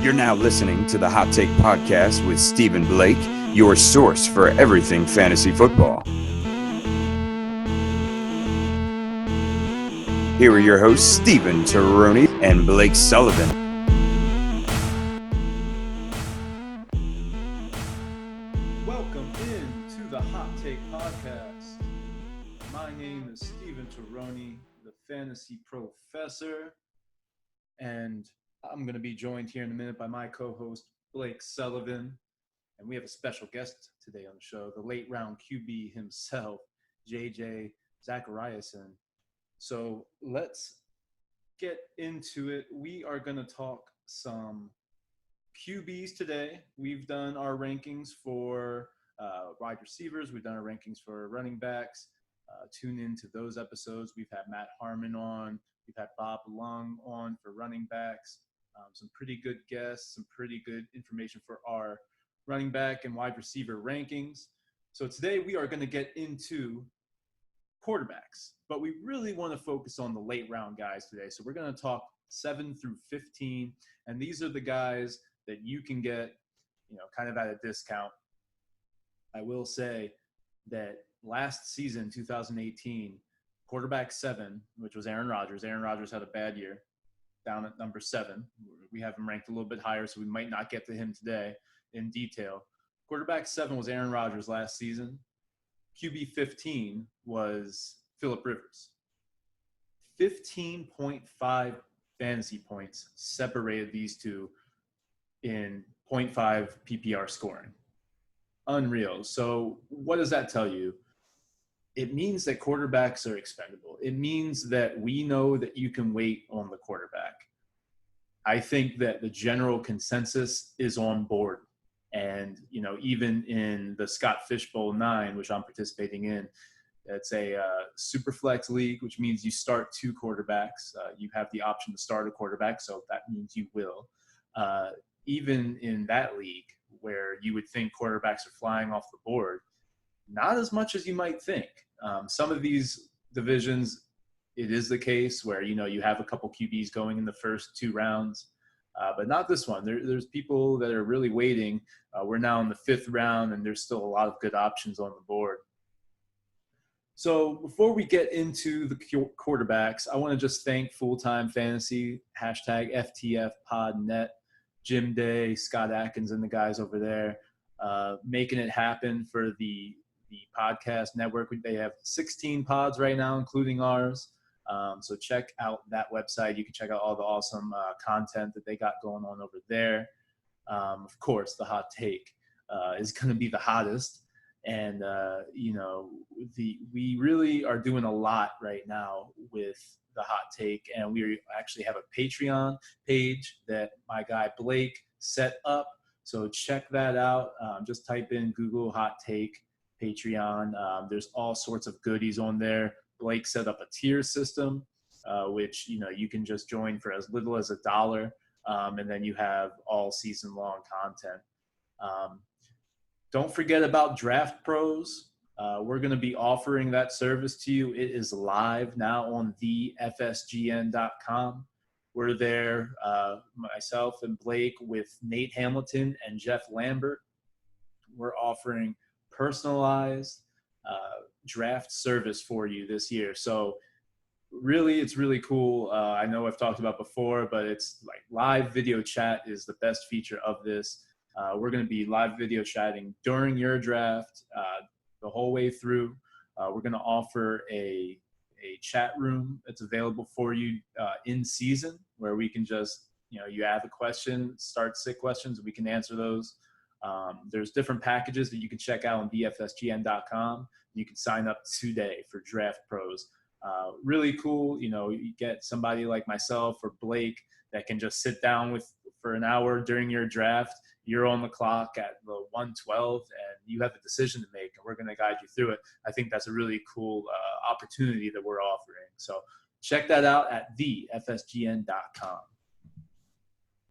You're now listening to the Hot Take Podcast with Stephen Blake, your source for everything fantasy football. Here are your hosts, Stephen Taroni and Blake Sullivan. Welcome in to the Hot Take Podcast. My name is Stephen Taroni, the fantasy professor, and I'm going to be joined here in a minute by my co-host, Blake Sullivan. And we have a special guest today on the show, the late round QB himself, JJ Zacharison. So let's get into it. We are going to talk some QBs today. We've done our rankings for wide receivers. We've done our rankings for running backs. Tune into those episodes. We've had Matt Harmon on. We've had Bob Lung on for running backs. Some pretty good guests, some pretty good information for our running back and wide receiver rankings. So today we are going to get into quarterbacks, but we really want to focus on the late round guys today. So we're going to talk 7 through 15, and these are the guys that you can get, kind of at a discount. I will say that last season, 2018, quarterback 7, which was Aaron Rodgers. Aaron Rodgers had a bad year, down at number 7. We have him ranked a little bit higher, so we might not get to him today in detail. Quarterback 7 was Aaron Rodgers last season. QB 15 was Phillip Rivers. 15.5 fantasy points separated these two in 0.5 PPR scoring. Unreal. So what does that tell you? It means that quarterbacks are expendable. It means that we know that you can wait on the quarterback. I think that the general consensus is on board. And, even in the Scott Fishbowl 9, which I'm participating in, it's a super flex league, which means you start 2 quarterbacks. You have the option to start a quarterback, so that means you will. Even in that league where you would think quarterbacks are flying off the board, not as much as you might think. Some of these divisions, it is the case where, you have a couple QBs going in the first 2 rounds, but not this one. There's people that are really waiting. We're now in the 5th round, and there's still a lot of good options on the board. So before we get into the quarterbacks, I want to just thank Full-Time Fantasy, #FTFPodNet, Jim Day, Scott Atkins, and the guys over there, making it happen for the podcast network. They have 16 pods right now, including ours. So check out that website. You can check out all the awesome content that they got going on over there. Of course, the hot take is going to be the hottest. And, we really are doing a lot right now with the hot take. And we actually have a Patreon page that my guy Blake set up. So check that out. Just type in Google hot take Patreon. There's all sorts of goodies on there. Blake set up a tier system, which, you can just join for as little as $1. And then you have all season long content. Don't forget about Draft Pros. We're going to be offering that service to you. It is live now on thefsgn.com. We're there, myself and Blake, with Nate Hamilton and Jeff Lambert. We're offering personalized draft service for you this year. So really, it's really cool. I know I've talked about before, but it's like live video chat is the best feature of this. We're going to be live video chatting during your draft the whole way through. We're going to offer a chat room that's available for you in season, where we can just, you have a question, start sick questions, we can answer those. There's different packages that you can check out on bfsgn.com. You can sign up today for Draft Pros. Really cool. You get somebody like myself or Blake that can just sit down for an hour during your draft. You're on the clock at the 112, and you have a decision to make, and we're going to guide you through it. I think that's a really cool opportunity that we're offering. So check that out at thefsgn.com.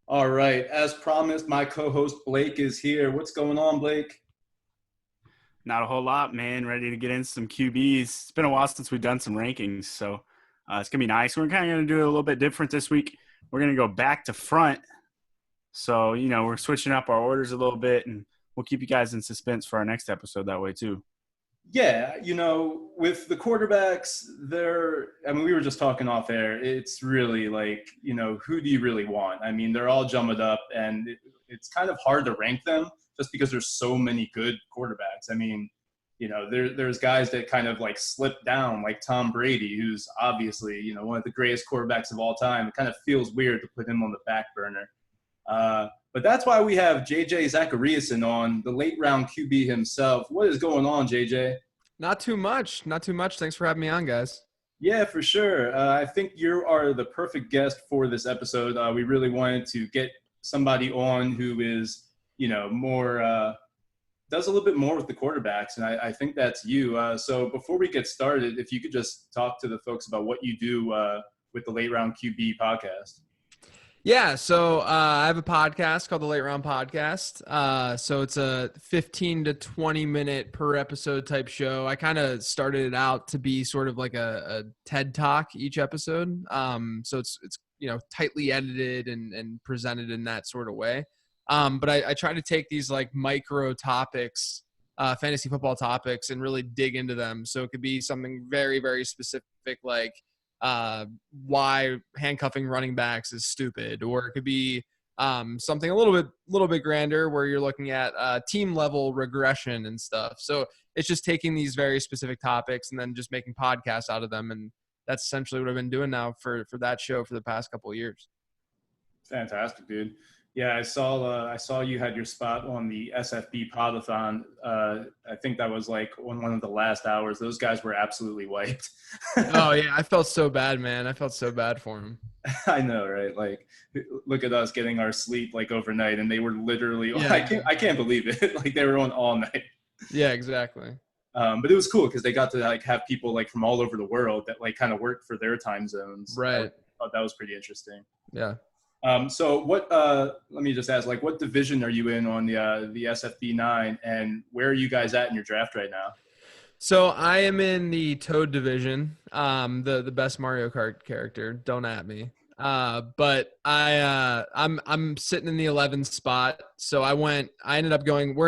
All right. As promised, my co-host Blake is here. What's going on, Blake? Not a whole lot, man. Ready to get into some QBs. It's been a while since we've done some rankings, so it's going to be nice. We're kind of going to do it a little bit different this week. We're going to go back to front So, we're switching up our orders a little bit, and we'll keep you guys in suspense for our next episode that way too. Yeah, with the quarterbacks, we were just talking off air. It's really like, who do you really want? I mean, they're all jumbled up, and it's kind of hard to rank them just because there's so many good quarterbacks. I mean, there's guys that kind of like slip down, like Tom Brady, who's obviously, one of the greatest quarterbacks of all time. It kind of feels weird to put him on the back burner. But that's why we have JJ Zacharison on, the late round QB himself. What is going on, JJ? Not too much. Thanks for having me on, guys. Yeah, for sure. I think you are the perfect guest for this episode. We really wanted to get somebody on who is, more does a little bit more with the quarterbacks, and I think that's you. So before we get started, if you could just talk to the folks about what you do with the Late Round QB podcast. Yeah, so I have a podcast called the Late Round Podcast. So it's a 15 to 20 minute per episode type show. I kind of started it out to be sort of like a TED Talk each episode. So it's tightly edited and presented in that sort of way. But I try to take these like micro topics, fantasy football topics, and really dig into them. So it could be something very, very specific, like why handcuffing running backs is stupid, or it could be something a little bit grander where you're looking at team level regression and stuff. So it's just taking these very specific topics and then just making podcasts out of them. And that's essentially what I've been doing now for that show for the past couple of years. Fantastic, dude. Yeah, I saw you had your spot on the SFB Podathon. I think that was like on one of the last hours. Those guys were absolutely wiped. Oh yeah, I felt so bad, man. I felt so bad for him. I know, right? Like, look at us getting our sleep like overnight, and they were literally. Yeah. I can't believe it. Like they were on all night. Yeah, exactly. But it was cool because they got to like have people like from all over the world that like kind of worked for their time zones. Right. I thought that was pretty interesting. Yeah. So what, let me just ask, like, what division are you in on the SFB 9, and where are you guys at in your draft right now? So I am in the Toad division, the best Mario Kart character. Don't at me. But I'm sitting in the 11th spot. So I ended up going,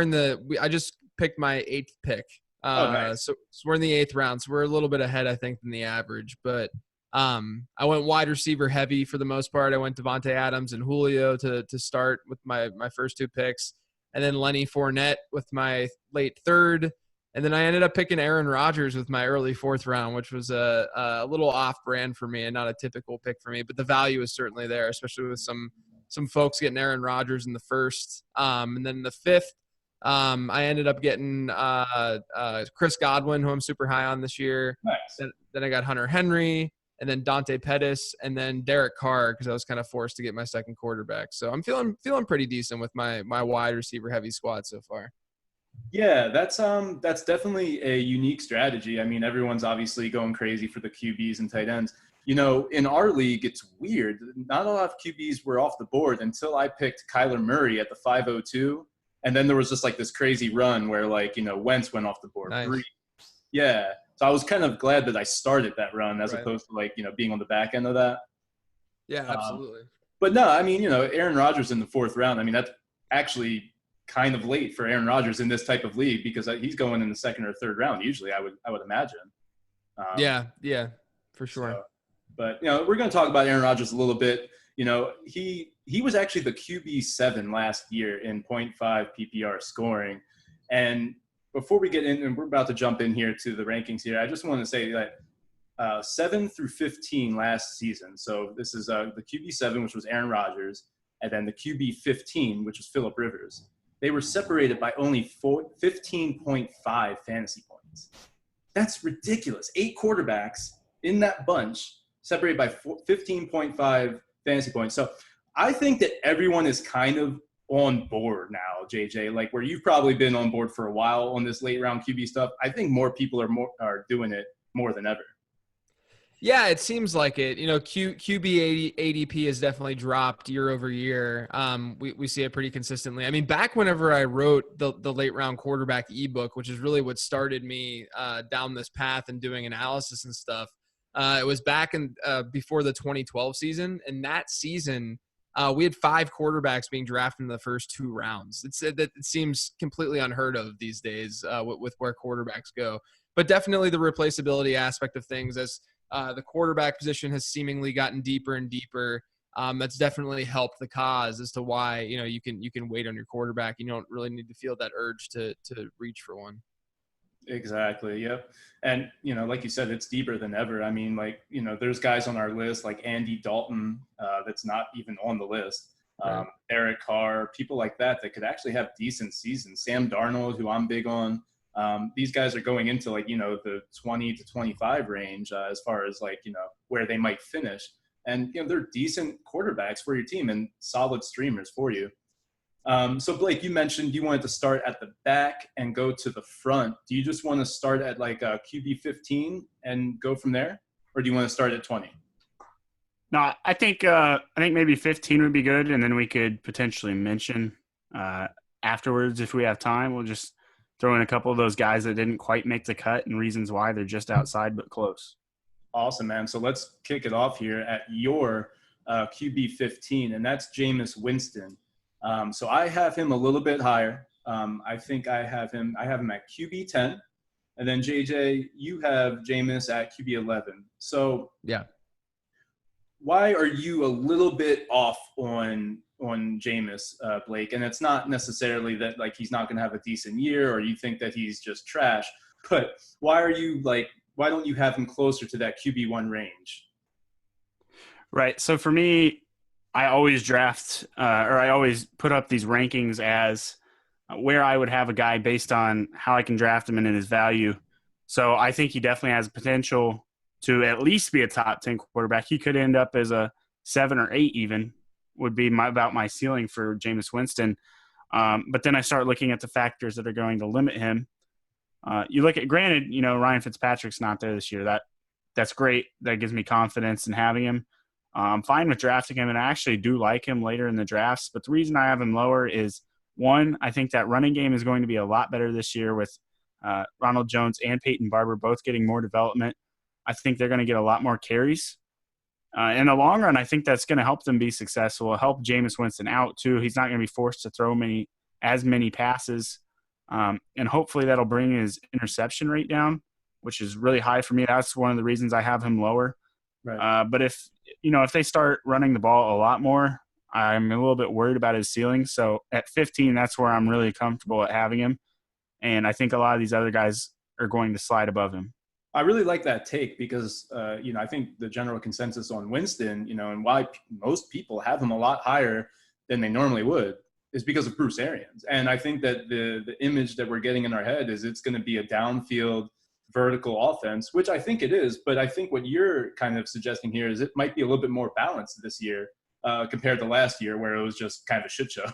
I just picked my 8th pick. Nice. So we're in the 8th round. So we're a little bit ahead, I think, than the average, but I went wide receiver heavy for the most part. I went Devontae Adams and Julio to start with my first 2 picks, and then Lenny Fournette with my late 3rd. And then I ended up picking Aaron Rodgers with my early 4th round, which was a little off brand for me and not a typical pick for me, but the value is certainly there, especially with some folks getting Aaron Rodgers in the 1st. And then the 5th, I ended up getting Chris Godwin, who I'm super high on this year. Nice. Then I got Hunter Henry, and then Dante Pettis, and then Derek Carr, because I was kind of forced to get my second quarterback. So I'm feeling pretty decent with my wide receiver heavy squad so far. Yeah, that's definitely a unique strategy. I mean, everyone's obviously going crazy for the QBs and tight ends. In our league, it's weird. Not a lot of QBs were off the board until I picked Kyler Murray at the 502, and then there was just like this crazy run where Wentz went off the board. Nice. Yeah. So I was kind of glad that I started that run as opposed to being on the back end of that. Yeah, absolutely. But no, I mean, Aaron Rodgers in the 4th round. I mean, that's actually kind of late for Aaron Rodgers in this type of league because he's going in the 2nd or 3rd round usually. I would imagine. Yeah, for sure. So, but we're going to talk about Aaron Rodgers a little bit. He was actually the QB7 last year in 0.5 PPR scoring, and before we get in, and we're about to jump in here to the rankings here, I just want to say that 7 through 15 last season. So this is the QB7, which was Aaron Rodgers, and then the QB15, which was Phillip Rivers. They were separated by only 15.5 fantasy points. That's ridiculous. 8 quarterbacks in that bunch separated by 15.5 fantasy points. So I think that everyone is kind of on board now, JJ, like where you've probably been on board for a while on this late round QB stuff. I think more people are doing it more than ever. Yeah, it seems like it. QB ADP has definitely dropped year over year. We see it pretty consistently. I mean, back whenever I wrote the late round quarterback ebook, which is really what started me down this path and doing analysis and stuff, it was back in before the 2012 season, and that season we had 5 quarterbacks being drafted in the first 2 rounds. It seems completely unheard of these days with where quarterbacks go. But definitely the replaceability aspect of things, as the quarterback position has seemingly gotten deeper and deeper. That's definitely helped the cause as to why, you can wait on your quarterback. You don't really need to feel that urge to reach for one. Exactly. Yep. And, like you said, it's deeper than ever. I mean, there's guys on our list like Andy Dalton that's not even on the list. Right. Eric Carr, people like that could actually have decent seasons. Sam Darnold, who I'm big on. These guys are going into the 20 to 25 range as far as where they might finish. And, they're decent quarterbacks for your team and solid streamers for you. So Blake, you mentioned you wanted to start at the back and go to the front. Do you just want to start at QB 15 and go from there? Or do you want to start at 20? No, I think maybe 15 would be good. And then we could potentially mention afterwards, if we have time, we'll just throw in a couple of those guys that didn't quite make the cut and reasons why they're just outside but close. Awesome, man. So let's kick it off here at your QB 15, and that's Jameis Winston. So I have him a little bit higher. I think I have him at QB 10, and then JJ, you have Jameis at QB 11. So yeah, why are you a little bit off on Jameis, Blake? And it's not necessarily that he's not going to have a decent year or you think that he's just trash, but why don't you have him closer to that QB1 range? Right. So for me, I always draft or I always put up these rankings as where I would have a guy based on how I can draft him and in his value. So I think he definitely has potential to at least be a top 10 quarterback. He could end up as a 7 or 8 even would be about my ceiling for Jameis Winston. But then I start looking at the factors that are going to limit him. You look at, granted, Ryan Fitzpatrick's not there this year. That's great. That gives me confidence in having him. I'm fine with drafting him, and I actually do like him later in the drafts. But the reason I have him lower is, one, I think that running game is going to be a lot better this year with Ronald Jones and Peyton Barber both getting more development. I think they're going to get a lot more carries. In the long run, I think that's going to help them be successful. It'll help Jameis Winston out, too. He's not going to be forced to throw as many passes. And hopefully that'll bring his interception rate down, which is really high for me. That's one of the reasons I have him lower. Right. But if they start running the ball a lot more, I'm a little bit worried about his ceiling. So at 15, that's where I'm really comfortable at having him. And I think a lot of these other guys are going to slide above him. I really like that take because, I think the general consensus on Winston, and why most people have him a lot higher than they normally would is because of Bruce Arians. And I think that the image that we're getting in our head is it's going to be a downfield vertical offense, which I think it is. But I think what you're kind of suggesting here is it might be a little bit more balanced this year compared to last year where it was just kind of a shit show.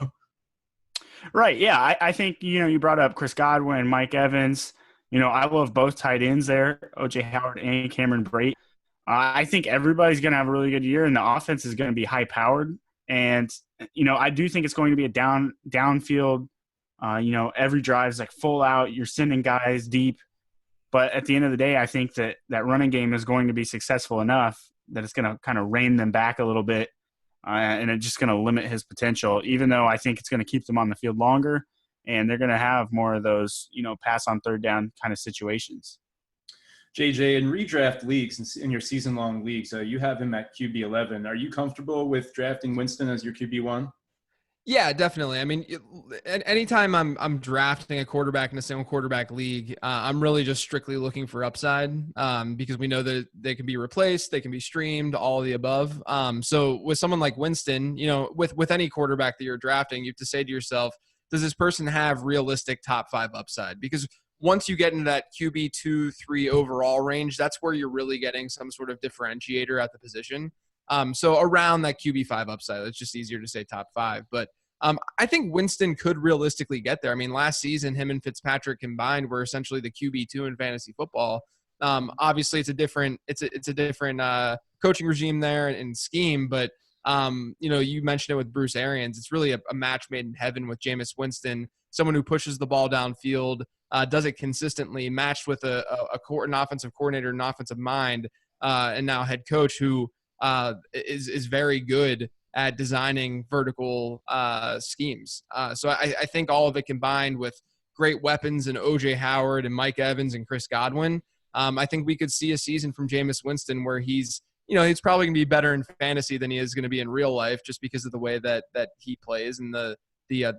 Right. Yeah. I think, you brought up Chris Godwin, Mike Evans. I love both tight ends there, O.J. Howard and Cameron Brate. I think everybody's going to have a really good year, and the offense is going to be high-powered. And, I do think it's going to be a downfield. Every drive is like full out. You're sending guys deep. But at the end of the day, I think that running game is going to be successful enough that it's going to kind of rein them back a little bit, and it's just going to limit his potential, even though I think it's going to keep them on the field longer. And they're going to have more of those, pass on third down kind of situations. JJ, in redraft leagues, in your season-long leagues, you have him at QB 11. Are you comfortable with drafting Winston as your QB 1? Yeah, definitely. I mean, anytime I'm drafting a quarterback in a single quarterback league, I'm really just strictly looking for upside because we know that they can be replaced, they can be streamed, all of the above. So with someone like Winston, with any quarterback that you're drafting, you have to say to yourself, does this person have realistic top 5 upside? Because once you get into that QB 2-3 overall range, that's where you're really getting some sort of differentiator at the position. So around that QB 5 upside, it's just easier to say top 5. But I think Winston could realistically get there. I mean, last season, him and Fitzpatrick combined were essentially the QB 2 in fantasy football. Obviously, it's a different coaching regime there and scheme, but you mentioned it with Bruce Arians. It's really a match made in heaven with Jameis Winston, someone who pushes the ball downfield, does it consistently, matched with an offensive coordinator, an offensive mind, and now head coach who is very good at designing vertical schemes. So I think all of it combined with great weapons in OJ Howard and Mike Evans and Chris Godwin, I think we could see a season from Jameis Winston where he's probably going to be better in fantasy than he is going to be in real life, just because of the way that he plays and the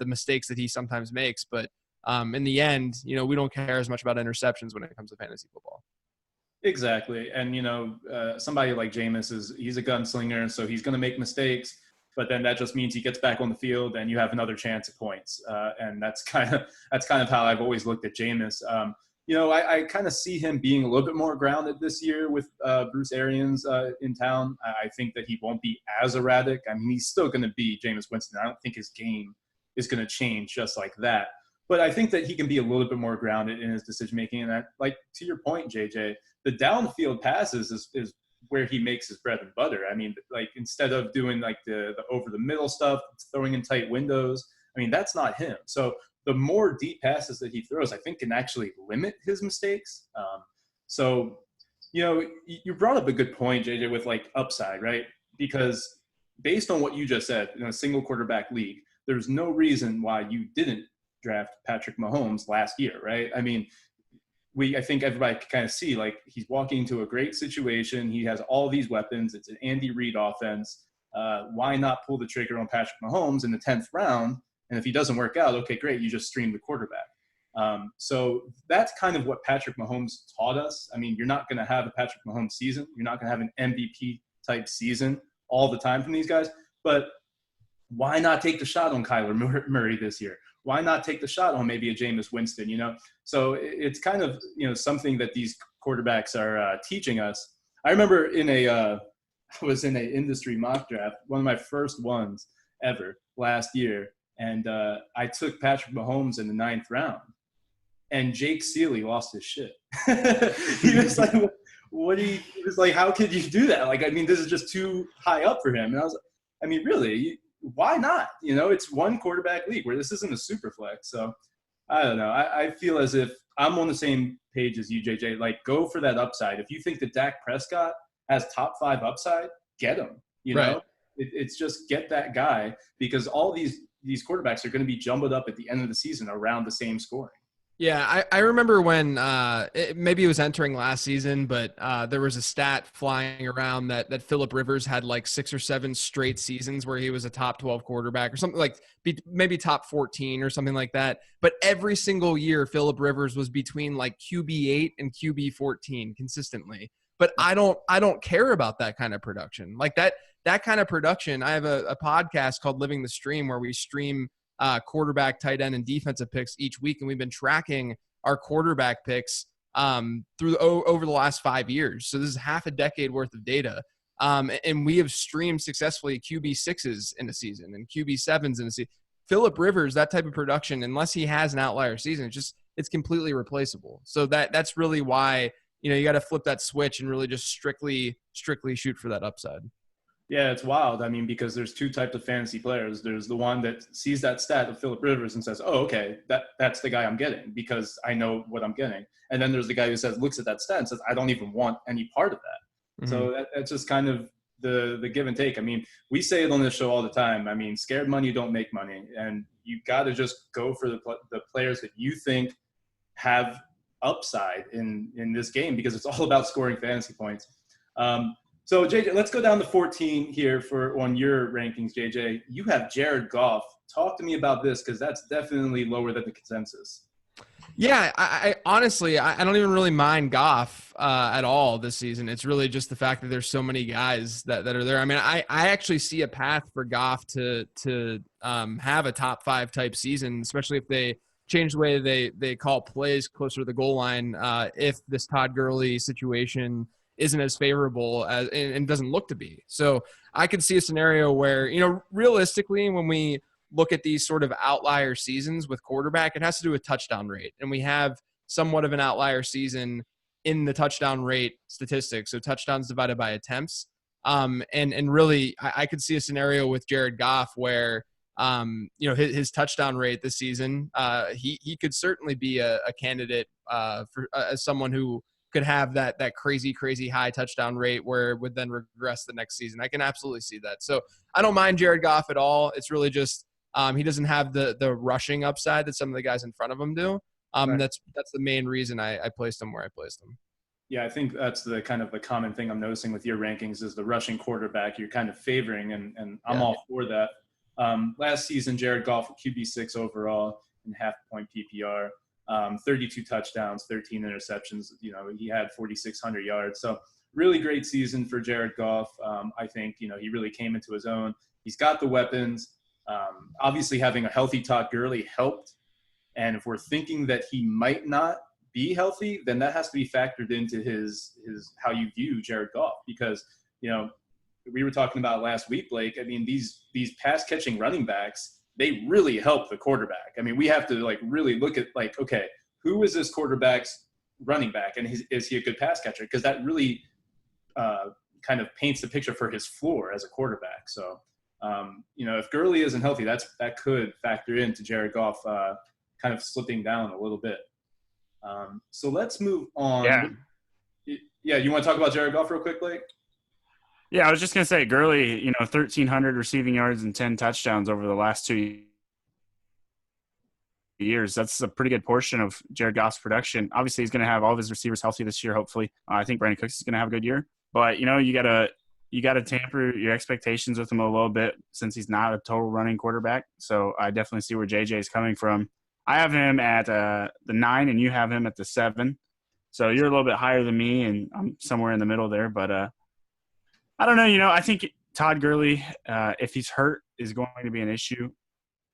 mistakes that he sometimes makes. But in the end, we don't care as much about interceptions when it comes to fantasy football. Exactly. And, somebody like Jameis he's a gunslinger, so he's going to make mistakes, but then that just means he gets back on the field and you have another chance at points. And that's kind of how I've always looked at Jameis. I kind of see him being a little bit more grounded this year with Bruce Arians in town. I think that he won't be as erratic. I mean, he's still going to be Jameis Winston. I don't think his game is going to change just like that. But I think that he can be a little bit more grounded in his decision-making. And like to your point, JJ, the downfield passes is where he makes his bread and butter. I mean, like instead of doing like the over-the-middle stuff, throwing in tight windows, I mean, that's not him. So the more deep passes that he throws, I think can actually limit his mistakes. You brought up a good point, JJ, with like upside, right? Because based on what you just said, in a single quarterback league, there's no reason why you didn't draft Patrick Mahomes last year, right? I mean, I think everybody can kind of see, like, he's walking into a great situation. He has all these weapons. It's an Andy Reid offense. Why not pull the trigger on Patrick Mahomes in the 10th round? And if he doesn't work out, okay, great, you just stream the quarterback. So that's kind of what Patrick Mahomes taught us. I mean, you're not going to have a Patrick Mahomes season. You're not going to have an MVP-type season all the time from these guys. But why not take the shot on Kyler Murray this year? Why not take the shot on maybe a Jameis Winston, So it's kind of, something that these quarterbacks are teaching us. I remember I was in an industry mock draft, one of my first ones ever last year, and I took Patrick Mahomes in the 9th round, and Jake Seeley lost his shit. He was like, he was like, how could you do that? Like, I mean, this is just too high up for him. And I was like, I mean, really? Why not? It's one quarterback league where this isn't a super flex. So I don't know. I feel as if I'm on the same page as you, JJ. Like, go for that upside. If you think that Dak Prescott has top 5 upside, get him. Right. It's just get that guy, because all these quarterbacks are going to be jumbled up at the end of the season around the same scoring. Yeah, I remember when maybe it was entering last season, but there was a stat flying around that Phillip Rivers had like 6 or 7 straight seasons where he was a top 12 quarterback or something, like maybe top 14 or something like that. But every single year, Phillip Rivers was between like QB8 and QB14 consistently. But I don't care about that kind of production. Like that kind of production. I have a podcast called Living the Stream where we stream quarterback, tight end, and defensive picks each week, and we've been tracking our quarterback picks through over the last 5 years. So this is half a decade worth of data, and we have streamed successfully QB6s in a season and QB7s in a season. Phillip Rivers, that type of production, unless he has an outlier season, it's completely replaceable. So that's really why you got to flip that switch and really just strictly shoot for that upside. Yeah, it's wild. I mean, because there's 2 types of fantasy players. There's the one that sees that stat of Phillip Rivers and says, oh, okay, that's the guy I'm getting because I know what I'm getting. And then there's the guy who looks at that stat and says, I don't even want any part of that. Mm-hmm. So that's just kind of the give and take. I mean, we say it on this show all the time. I mean, scared money don't make money. And you got to just go for the players that you think have upside in this game, because it's all about scoring fantasy points. So, JJ, let's go down to 14 here on your rankings, JJ. You have Jared Goff. Talk to me about this, because that's definitely lower than the consensus. Yeah, I honestly, I don't even really mind Goff at all this season. It's really just the fact that there's so many guys that are there. I mean, I actually see a path for Goff to have a top 5 type season, especially if they change the way they call plays closer to the goal line. If this Todd Gurley situation isn't as favorable as and doesn't look to be. So I could see a scenario where, realistically, when we look at these sort of outlier seasons with quarterback, it has to do with touchdown rate. And we have somewhat of an outlier season in the touchdown rate statistics. So touchdowns divided by attempts. And really, I could see a scenario with Jared Goff where, his touchdown rate this season, he could certainly be a candidate for as someone who could have that crazy high touchdown rate where it would then regress the next season. I can absolutely see that. So I don't mind Jared Goff at all. It's really just he doesn't have the rushing upside that some of the guys in front of him do. Right. That's the main reason I placed him where I placed him. Yeah, I think that's the kind of the common thing I'm noticing with your rankings is the rushing quarterback you're kind of favoring, and I'm all for that. Last season, Jared Goff at QB6 overall in half-point PPR, 32 touchdowns, 13 interceptions. You know, he had 4,600 yards. So really great season for Jared Goff. I think, you know, he really came into his own. He's got the weapons. Obviously, having a healthy Todd Gurley helped. And if we're thinking that he might not be healthy, then that has to be factored into his how you view Jared Goff, because, you know, we were talking about last week, Blake. I mean, these pass catching running backs, they really help the quarterback. I mean, we have to like really look at like, okay, who is this quarterback's running back, and is he a good pass catcher? Because that really kind of paints the picture for his floor as a quarterback. So, you know, if Gurley isn't healthy, that could factor into Jared Goff kind of slipping down a little bit. So let's move on. Yeah, you want to talk about Jared Goff real quick, Blake? Yeah, I was just going to say, Gurley, you know, 1,300 receiving yards and 10 touchdowns over the last 2 years. That's a pretty good portion of Jared Goff's production. Obviously, he's going to have all of his receivers healthy this year, hopefully. I think Brandon Cooks is going to have a good year. But, you know, you got to temper your expectations with him a little bit since he's not a total running quarterback. So I definitely see where JJ is coming from. I have him at the 9, and you have him at the 7. So you're a little bit higher than me, and I'm somewhere in the middle there. But I don't know. You know, I think Todd Gurley, if he's hurt, is going to be an issue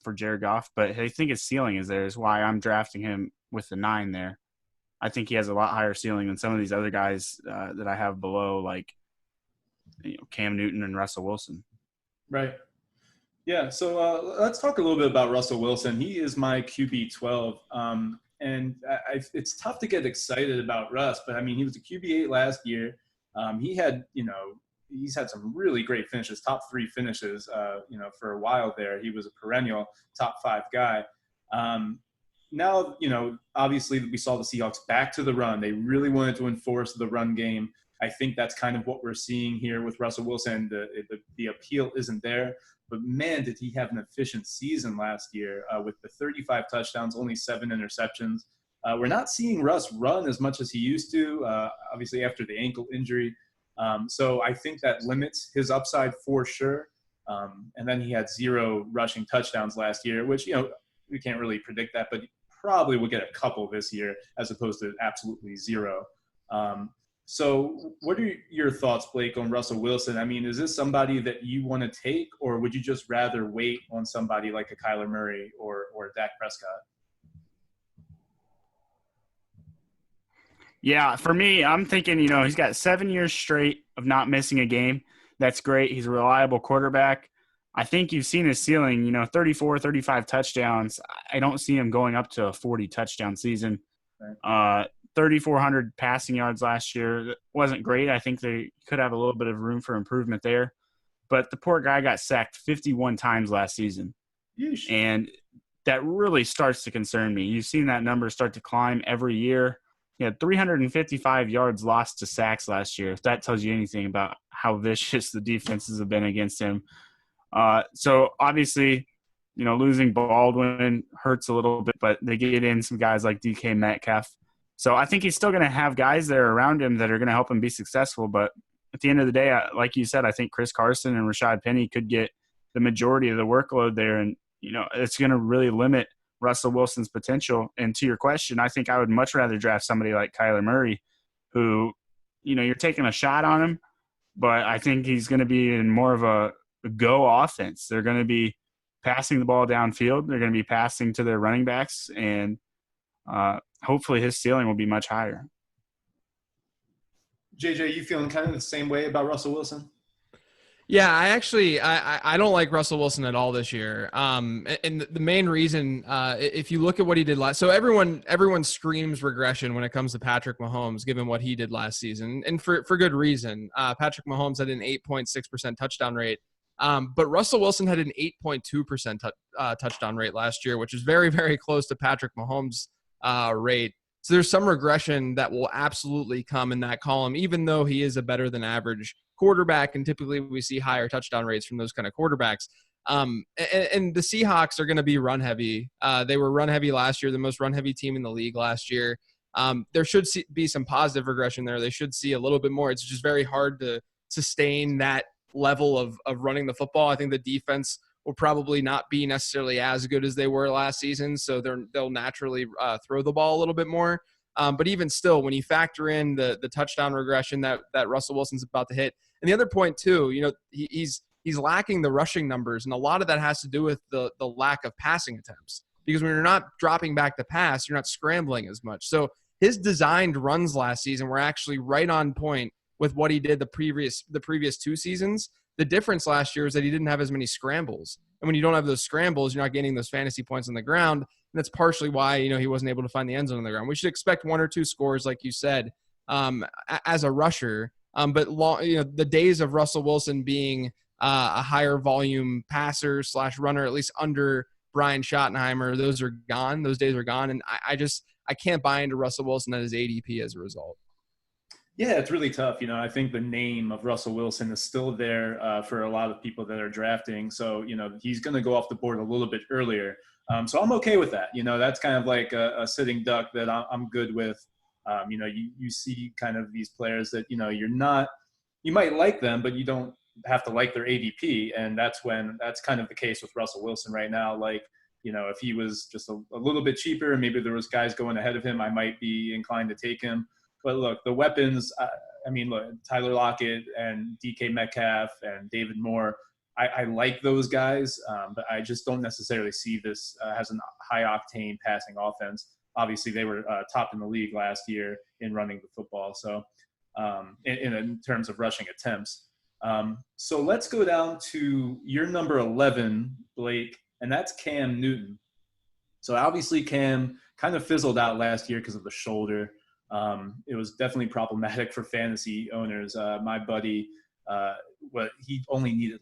for Jared Goff. But I think his ceiling is there, is why I'm drafting him with the 9 there. I think he has a lot higher ceiling than some of these other guys that I have below, like, you know, Cam Newton and Russell Wilson. Right. Yeah, so let's talk a little bit about Russell Wilson. He is my QB 12, and it's tough to get excited about Russ, but I mean, he was a QB 8 last year. He had, you know, he's had some really great finishes, top 3 finishes, you know, for a while there. He was a perennial top 5 guy. Now, you know, obviously we saw the Seahawks back to the run. They really wanted to enforce the run game. I think that's kind of what we're seeing here with Russell Wilson. The appeal isn't there. But, man, did he have an efficient season last year with the 35 touchdowns, only 7 interceptions. We're not seeing Russ run as much as he used to, obviously after the ankle injury. So I think that limits his upside for sure. And then he had 0 rushing touchdowns last year, which, you know, we can't really predict that, but probably will get a couple this year as opposed to absolutely 0. So what are your thoughts, Blake, on Russell Wilson? I mean, is this somebody that you want to take, or would you just rather wait on somebody like a Kyler Murray or Dak Prescott? Yeah, for me, I'm thinking, you know, he's got 7 years straight of not missing a game. That's great. He's a reliable quarterback. I think you've seen his ceiling, you know, 34, 35 touchdowns. I don't see him going up to a 40 touchdown season. Right. 3,400 passing yards last year wasn't great. I think they could have a little bit of room for improvement there. But the poor guy got sacked 51 times last season. Yeesh. And that really starts to concern me. You've seen that number start to climb every year. He had 355 yards lost to sacks last year, if that tells you anything about how vicious the defenses have been against him. So obviously, you know, losing Baldwin hurts a little bit, but they get in some guys like DK Metcalf. So I think he's still going to have guys there around him that are going to help him be successful. But at the end of the day, like you said, I think Chris Carson and Rashad Penny could get the majority of the workload there. And, you know, it's going to really limit Russell Wilson's potential. And to your question, I think I would much rather draft somebody like Kyler Murray, who, you know, you're taking a shot on him, but I think he's going to be in more of a go offense. They're going to be passing the ball downfield. They're going to be passing to their running backs, and hopefully his ceiling will be much higher. JJ, you feeling kind of the same way about Russell Wilson? Yeah, I don't like Russell Wilson at all this year. And the main reason, if you look at what he did last, so everyone screams regression when it comes to Patrick Mahomes, given what he did last season, and for good reason. Patrick Mahomes had an 8.6% touchdown rate, but Russell Wilson had an 8.2% touchdown rate last year, which is very, very close to Patrick Mahomes' rate. So there's some regression that will absolutely come in that column, even though he is a better than average quarterback. And typically we see higher touchdown rates from those kind of quarterbacks. And the Seahawks are going to be run heavy. They were run heavy last year, the most run heavy team in the league last year. There should be some positive regression there. They should see a little bit more. It's just very hard to sustain that level of running the football. I think the defense will probably not be necessarily as good as they were last season, so they'll naturally throw the ball a little bit more. But even still, when you factor in the touchdown regression that Russell Wilson's about to hit, and the other point too, he's lacking the rushing numbers, and a lot of that has to do with the lack of passing attempts. Because when you're not dropping back the pass, you're not scrambling as much. So his designed runs last season were actually right on point with what he did the previous 2 seasons. The difference last year is that he didn't have as many scrambles. And when you don't have those scrambles, you're not getting those fantasy points on the ground. And that's partially why, he wasn't able to find the end zone on the ground. We should expect 1 or 2 scores, like you said, as a rusher. But the days of Russell Wilson being a higher volume passer / runner, at least under Brian Schottenheimer, those are gone. Those days are gone. And I can't buy into Russell Wilson at his ADP as a result. Yeah, it's really tough. I think the name of Russell Wilson is still there for a lot of people that are drafting. So, he's going to go off the board a little bit earlier. So I'm okay with that. That's kind of like a sitting duck that I'm good with. You see kind of these players that, you might like them, but you don't have to like their ADP. And that's kind of the case with Russell Wilson right now. Like, if he was just a little bit cheaper and maybe there was guys going ahead of him, I might be inclined to take him. But look, the weapons, look, Tyler Lockett and DK Metcalf and David Moore, I like those guys, but I just don't necessarily see this as a high-octane passing offense. Obviously, they were top in the league last year in running the football, so in terms of rushing attempts. So let's go down to your number 11, Blake, and that's Cam Newton. So obviously Cam kind of fizzled out last year because of the shoulder. It was definitely problematic for fantasy owners. My buddy, he only needed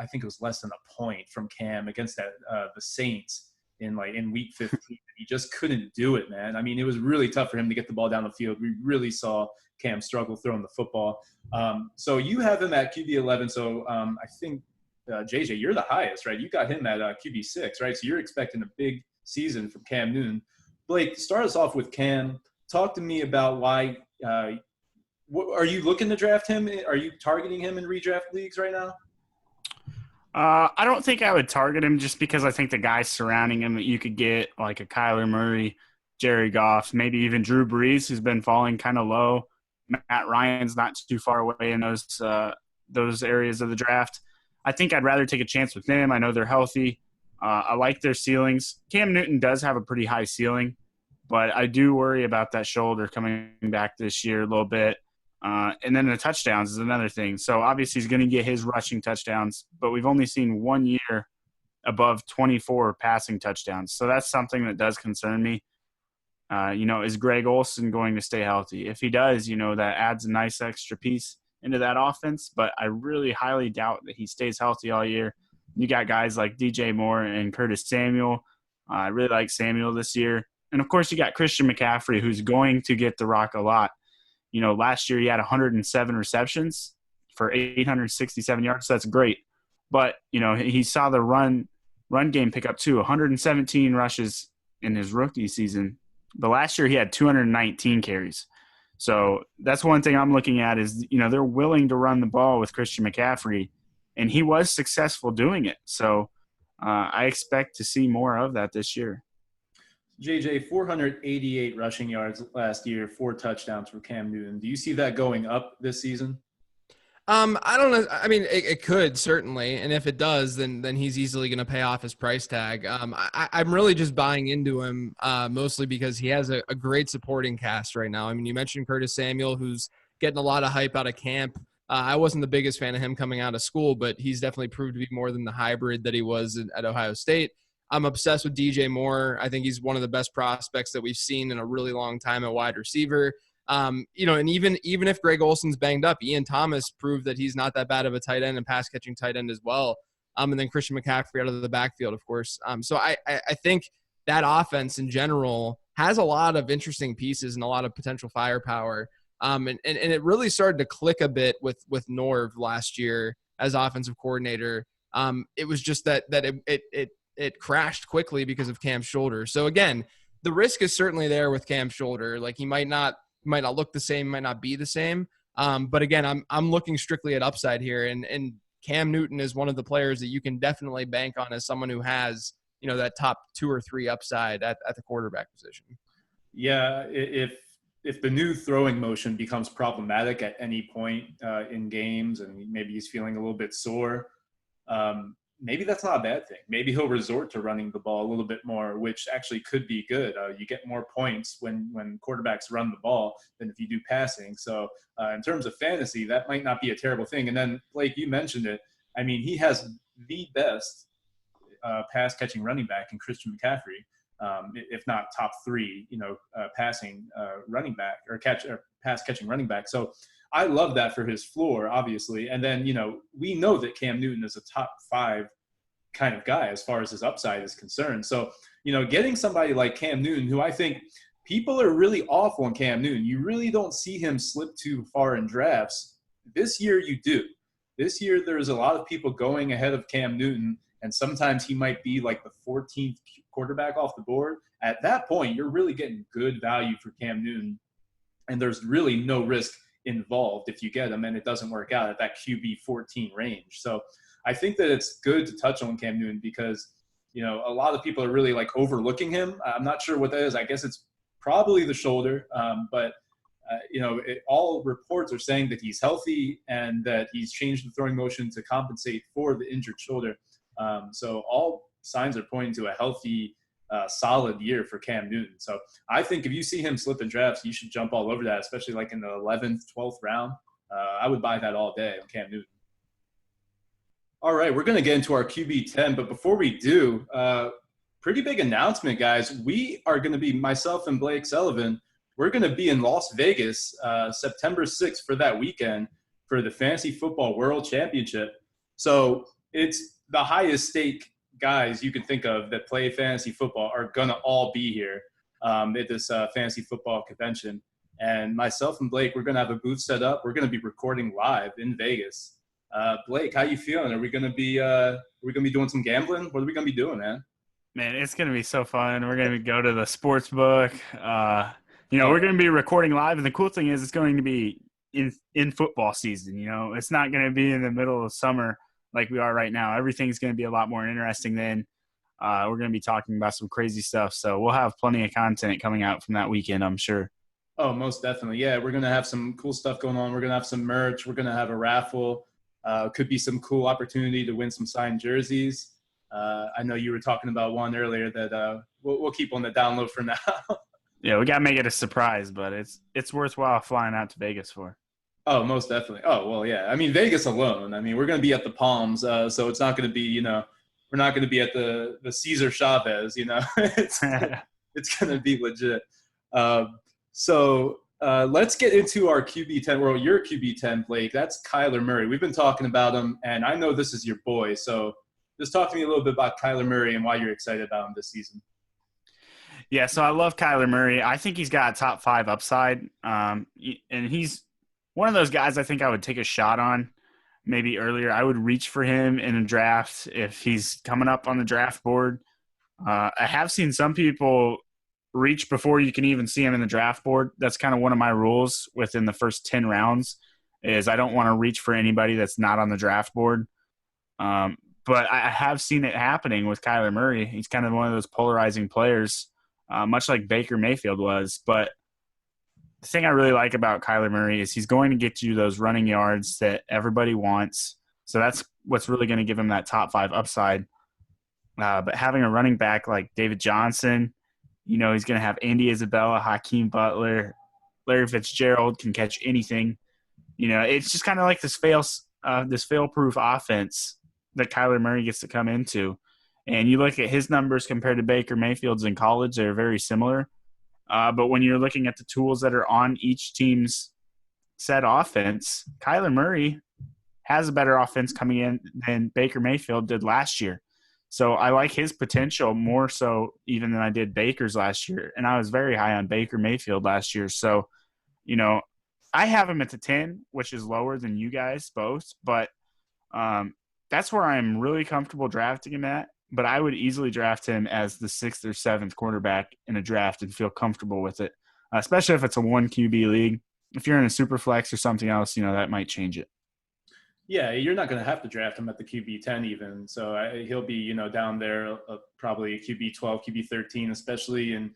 I think it was less than a point from Cam against the Saints in week 15. He just couldn't do it, man. It was really tough for him to get the ball down the field. We really saw Cam struggle throwing the football. So you have him at QB 11. So I think JJ, you're the highest, right? You got him at QB 6, right? So you're expecting a big season from Cam Newton. Blake, start us off with Cam. Talk to me about why are you looking to draft him? Are you targeting him in redraft leagues right now? I don't think I would target him just because I think the guys surrounding him that you could get, like a Kyler Murray, Jerry Goff, maybe even Drew Brees, who's been falling kind of low. Matt Ryan's not too far away in those areas of the draft. I think I'd rather take a chance with them. I know they're healthy. I like their ceilings. Cam Newton does have a pretty high ceiling, but I do worry about that shoulder coming back this year a little bit. And then the touchdowns is another thing. So obviously he's going to get his rushing touchdowns, but we've only seen 1 year above 24 passing touchdowns. So that's something that does concern me. Is Greg Olsen going to stay healthy? If he does, that adds a nice extra piece into that offense, but I really highly doubt that he stays healthy all year. You got guys like DJ Moore and Curtis Samuel. I really like Samuel this year. And of course you got Christian McCaffrey, who's going to get the rock a lot. Last year he had 107 receptions for 867 yards. So that's great. But, he saw the run game pick up too, 117 rushes in his rookie season. But last year he had 219 carries. So that's one thing I'm looking at is, they're willing to run the ball with Christian McCaffrey, and he was successful doing it. So I expect to see more of that this year. JJ, 488 rushing yards last year, 4 touchdowns for Cam Newton. Do you see that going up this season? I don't know. It could certainly, and if it does, then he's easily going to pay off his price tag. I'm really just buying into him mostly because he has a great supporting cast right now. You mentioned Curtis Samuel, who's getting a lot of hype out of camp. I wasn't the biggest fan of him coming out of school, but he's definitely proved to be more than the hybrid that he was at Ohio State. I'm obsessed with DJ Moore. I think he's one of the best prospects that we've seen in a really long time at wide receiver. And even if Greg Olsen's banged up, Ian Thomas proved that he's not that bad of a tight end and pass catching tight end as well. And then Christian McCaffrey out of the backfield, of course. So I think that offense in general has a lot of interesting pieces and a lot of potential firepower. And it really started to click a bit with Norv last year as offensive coordinator. It was just that it crashed quickly because of Cam's shoulder. So again, the risk is certainly there with Cam's shoulder. Like he might not look the same, might not be the same. But again, I'm looking strictly at upside here, and Cam Newton is one of the players that you can definitely bank on as someone who has, that top 2 or 3 upside at the quarterback position. Yeah, if the new throwing motion becomes problematic at any point in games, and maybe he's feeling a little bit sore, maybe that's not a bad thing. Maybe he'll resort to running the ball a little bit more, which actually could be good. You get more points when quarterbacks run the ball than if you do passing. So in terms of fantasy, that might not be a terrible thing. And then, Blake, you mentioned it. I mean, he has the best pass-catching running back in Christian McCaffrey, if not top 3, passing running back or pass-catching running back. So I love that for his floor, obviously. And then, we know that Cam Newton is a top 5 kind of guy as far as his upside is concerned. So, getting somebody like Cam Newton, who I think people are really off on Cam Newton, you really don't see him slip too far in drafts. This year you do. This year there's a lot of people going ahead of Cam Newton, and sometimes he might be like the 14th quarterback off the board. At that point, you're really getting good value for Cam Newton, and there's really no risk involved if you get him and it doesn't work out at that QB 14 range. So I think that it's good to touch on Cam Newton because, a lot of people are really like overlooking him. I'm not sure what that is. I guess it's probably the shoulder, but all reports are saying that he's healthy and that he's changed the throwing motion to compensate for the injured shoulder. So all signs are pointing to a healthy, solid year for Cam Newton. So I think if you see him slip in drafts, you should jump all over that, especially like in the 11th, 12th round. I would buy that all day on Cam Newton. All right, we're going to get into our QB 10, but before we do, pretty big announcement, guys. We are going to be, myself and Blake Sullivan, we're going to be in Las Vegas September 6th for that weekend for the Fantasy Football World Championship. So it's the highest stake guys you can think of that play fantasy football are going to all be here at this fantasy football convention. And myself and Blake, we're going to have a booth set up. We're going to be recording live in Vegas. Blake, how you feeling? Are we going to be doing some gambling? What are we going to be doing, man? Man, it's going to be so fun. We're going to go to the sports book. We're going to be recording live. And the cool thing is it's going to be in football season. It's not going to be in the middle of summer like we are right now. Everything's going to be a lot more interesting then. We're going to be talking about some crazy stuff. So we'll have plenty of content coming out from that weekend, I'm sure. Oh, most definitely. Yeah, we're going to have some cool stuff going on. We're going to have some merch. We're going to have a raffle. Could be some cool opportunity to win some signed jerseys. I know you were talking about one earlier that we'll keep on the download for now. Yeah, we got to make it a surprise, but it's worthwhile flying out to Vegas for. Oh, most definitely. Oh, well, yeah. I mean, Vegas alone. I mean, we're going to be at the Palms, so it's not going to be, we're not going to be at the Cesar Chavez, It's going to be legit. So let's get into our QB 10. Well, your QB 10, Blake. That's Kyler Murray. We've been talking about him, and I know this is your boy. So just talk to me a little bit about Kyler Murray and why you're excited about him this season. Yeah, so I love Kyler Murray. I think he's got a top 5 upside, and he's one of those guys I think I would take a shot on maybe earlier. I would reach for him in a draft if he's coming up on the draft board. I have seen some people reach before you can even see him in the draft board. That's kind of one of my rules within the first 10 rounds is I don't want to reach for anybody that's not on the draft board. But I have seen it happening with Kyler Murray. He's kind of one of those polarizing players, much like Baker Mayfield was. But the thing I really like about Kyler Murray is he's going to get you those running yards that everybody wants. So that's what's really going to give him that top 5 upside. But having a running back like David Johnson, he's going to have Andy Isabella, Hakeem Butler, Larry Fitzgerald can catch anything. It's just kind of like this fail-proof offense that Kyler Murray gets to come into. And you look at his numbers compared to Baker Mayfield's in college, they're very similar. But when you're looking at the tools that are on each team's set offense, Kyler Murray has a better offense coming in than Baker Mayfield did last year. So I like his potential more so even than I did Baker's last year. And I was very high on Baker Mayfield last year. So, I have him at the 10, which is lower than you guys both. But that's where I'm really comfortable drafting him at. But I would easily draft him as the 6th or 7th quarterback in a draft and feel comfortable with it, especially if it's a 1 QB league. If you're in a super flex or something else, that might change it. Yeah, you're not going to have to draft him at the QB 10 even. So he'll be, down there probably QB 12, QB 13, especially in,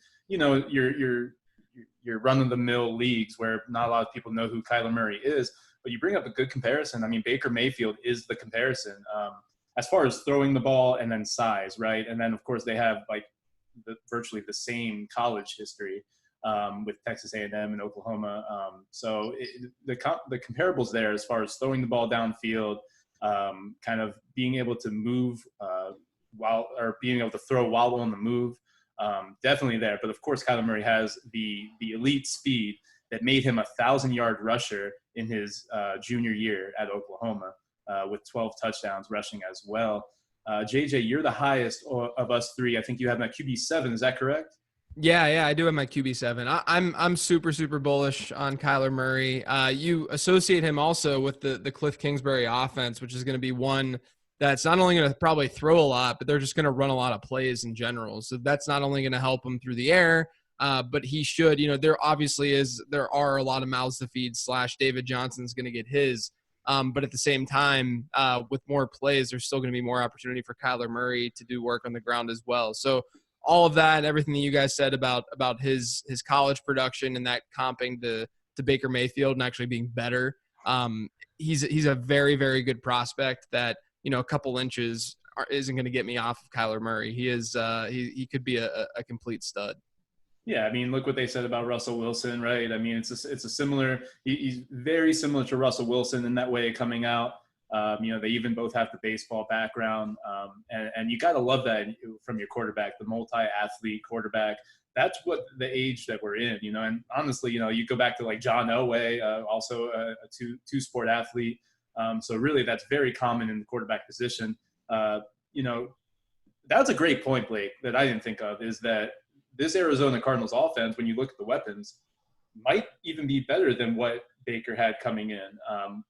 your run-of-the-mill leagues where not a lot of people know who Kyler Murray is. But you bring up a good comparison. I mean, Baker Mayfield is the comparison as far as throwing the ball and then size, right? And then, of course, they have virtually the same college history with Texas A&M and Oklahoma. So the comparables there as far as throwing the ball downfield, kind of being able to move being able to throw while on the move, definitely there. But of course, Kyler Murray has the elite speed that made him a 1,000-yard rusher in his junior year at Oklahoma with 12 touchdowns rushing as well. JJ, you're the highest of us three. I think you have him at QB 7. Is that correct? Yeah, I do have my QB 7. I'm super bullish on Kyler Murray. You associate him also with the Cliff Kingsbury offense, which is going to be one that's not only going to probably throw a lot, but they're just going to run a lot of plays in general. So that's not only going to help him through the air, but he should. There are a lot of mouths to feed. / David Johnson's going to get his. But at the same time, with more plays, there's still going to be more opportunity for Kyler Murray to do work on the ground as well. So all of that, everything that you guys said about his college production and that comping to Baker Mayfield and actually being better, he's a very, very good prospect that, a couple inches isn't going to get me off of Kyler Murray. He is he could be a complete stud. Yeah, I mean, look what they said about Russell Wilson, right? I mean, it's a similar – he's very similar to Russell Wilson in that way coming out. They even both have the baseball background. And you got to love that from your quarterback, the multi-athlete quarterback. That's what the age that we're in, And honestly, you go back to like John Elway, also a two-sport athlete. So really that's very common in the quarterback position. That's a great point, Blake, that I didn't think of, is that this Arizona Cardinals offense, when you look at the weapons, might even be better than what Baker had coming in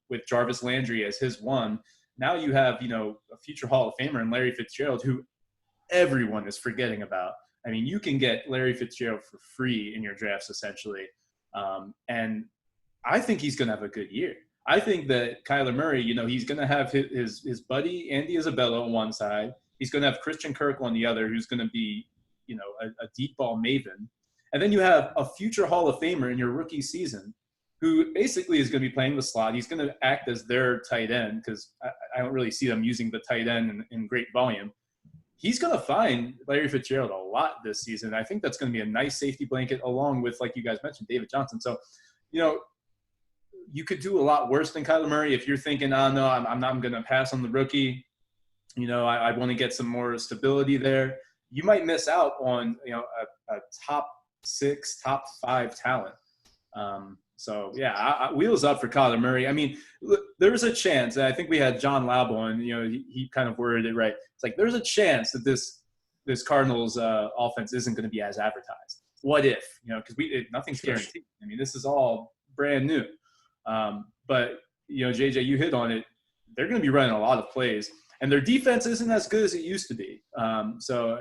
with Jarvis Landry as his one. Now you have, a future Hall of Famer in Larry Fitzgerald, who everyone is forgetting about. I mean, you can get Larry Fitzgerald for free in your drafts, essentially. And I think he's going to have a good year. I think that Kyler Murray, he's going to have his buddy Andy Isabella on one side. He's going to have Christian Kirk on the other, who's going to be, a deep ball maven. And then you have a future Hall of Famer in your rookie season who basically is going to be playing the slot. He's going to act as their tight end because I don't really see them using the tight end in great volume. He's going to find Larry Fitzgerald a lot this season. I think that's going to be a nice safety blanket along with, like you guys mentioned, David Johnson. So, you could do a lot worse than Kyler Murray if you're thinking, oh, no, I'm not going to pass on the rookie. I want to get some more stability there. You might miss out on, a top 6, top 5 talent. So, yeah, wheels up for Kyler Murray. I mean, look, there's a chance. I think we had John Laub on, he kind of worded it right. It's like there's a chance that this Cardinals offense isn't going to be as advertised. What if? Because nothing's guaranteed. I mean, this is all brand new. But, JJ, you hit on it. They're going to be running a lot of plays. And their defense isn't as good as it used to be. So